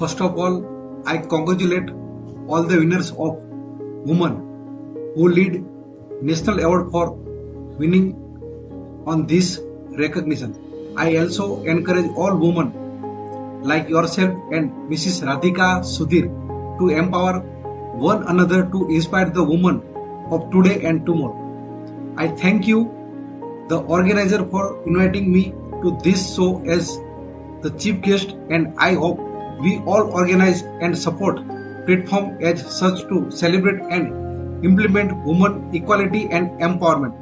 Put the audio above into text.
First of all, I congratulate all the winners of Women who lead National Award for winning on this recognition. I also encourage all women like yourself and Mrs. Radhika Sudhir to empower one another to inspire the women of today and tomorrow. I thank you, the organizer, for inviting me to this show as the chief guest, and I hope we all organize and support platform as such to celebrate and implement women equality and empowerment.